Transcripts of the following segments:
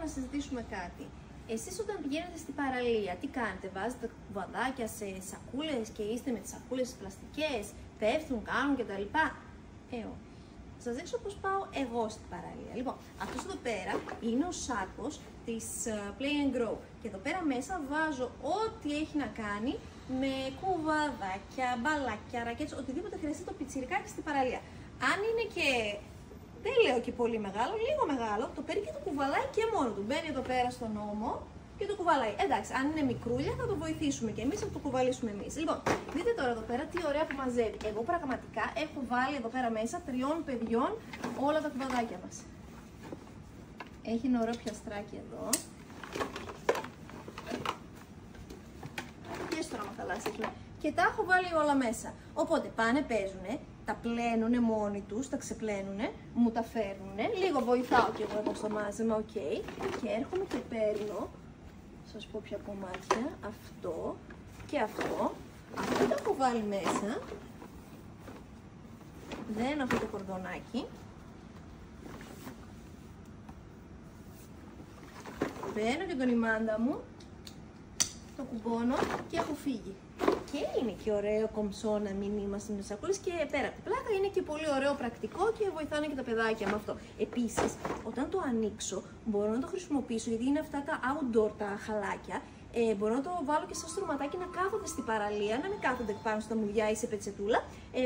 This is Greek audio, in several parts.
να συζητήσουμε κάτι. Εσείς όταν πηγαίνετε στην παραλία, τι κάνετε, βάζετε κουβαδάκια σε σακούλες και είστε με τις σακούλες τις πλαστικές, πέφτουν, κάνουν κτλ. Θα σας δείξω πώς πάω εγώ στην παραλία. Λοιπόν, αυτός εδώ πέρα είναι ο σάκος της Play and Grow. Και εδώ πέρα μέσα βάζω ό,τι έχει να κάνει με κουβαδάκια, μπαλάκια, ρακέτες, οτιδήποτε χρειαστεί το πιτσιρικάκι στην παραλία. Αν είναι και, δεν λέω και πολύ μεγάλο, λίγο μεγάλο, το παίρνει και το κουβαλάει και μόνο του. Μπαίνει εδώ πέρα στον ώμο και το κουβαλάει. Εντάξει, αν είναι μικρούλια θα το βοηθήσουμε και εμείς, θα το κουβαλήσουμε εμείς. Λοιπόν, δείτε τώρα εδώ πέρα τι ωραία που μαζεύει. Εγώ πραγματικά έχω βάλει εδώ πέρα μέσα 3 παιδιών όλα τα κουβαδάκια μας. Έχει ένα ωραίο πιαστράκι εδώ. Και στο ραμαθαλάσσι έχει. Και τα έχω βάλει όλα μέσα. Οπότε πάνε, παίζουνε, τα πλένουνε μόνοι τους, τα ξεπλένουνε, μου τα φέρνουνε. Λίγο βοηθάω κι εγώ εδώ στο μάζεμα, οκ. Και έρχομαι και παίρνω, σας πω ποια κομμάτια, αυτό και αυτό. Αυτό το έχω βάλει μέσα. Δένω αυτό το κορδονάκι. Παίρνω και τον ημάντα μου, το κουμπώνω και έχω φύγει. Και είναι και ωραίο κομψό να μην είμαστε με σακούλες και πέρα από την πλάκα είναι και πολύ ωραίο πρακτικό και βοηθάνε και τα παιδάκια με αυτό. Επίσης, όταν το ανοίξω μπορώ να το χρησιμοποιήσω, γιατί είναι αυτά τα outdoor τα χαλάκια. Μπορώ να το βάλω και σαν στρωματάκι να κάθονται στην παραλία, να μην κάθονται πάνω στα μουδιά ή σε πετσετούλα.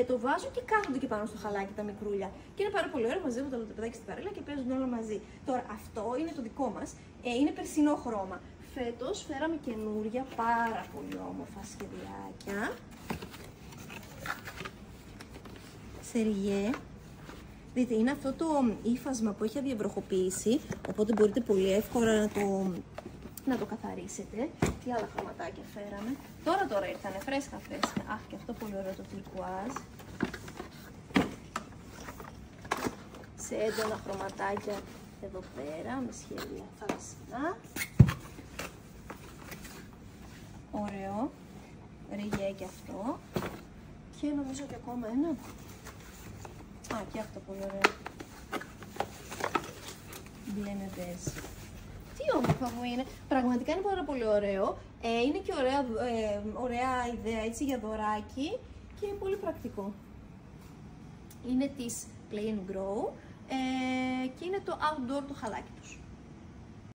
Το βάζω και κάθονται και πάνω στο χαλάκι τα μικρούλια. Και είναι πάρα πολύ ωραίο, μαζεύονται όλα τα παιδάκια στην παραλία και παίζουν όλα μαζί. Τώρα αυτό είναι το δικό μας, είναι περσινό χρώμα. Φέτος φέραμε καινούρια πάρα πολύ όμορφα σχεδιάκια. Σεριέ. Δείτε, είναι αυτό το ύφασμα που έχει αδιαβροχοποίηση, οπότε μπορείτε πολύ εύκολα να το καθαρίσετε. Τι άλλα χρωματάκια φέραμε. Τώρα ήρθανε φρέσκα. Αχ, και αυτό πολύ ωραίο το τυρκουάζ. Σε έντονα χρωματάκια εδώ πέρα, με σχέδια θαλασσινά. Ωραίο. Ριγέ και αυτό. Και νομίζω και ακόμα ένα. Α, και αυτό πολύ ωραίο. Μπλένετες. Τι όμορφα που είναι. Πραγματικά είναι πάρα πολύ ωραίο. Είναι και ωραία ιδέα έτσι για δωράκι και πολύ πρακτικό. Είναι της Play and Grow και είναι το outdoor το χαλάκι τους.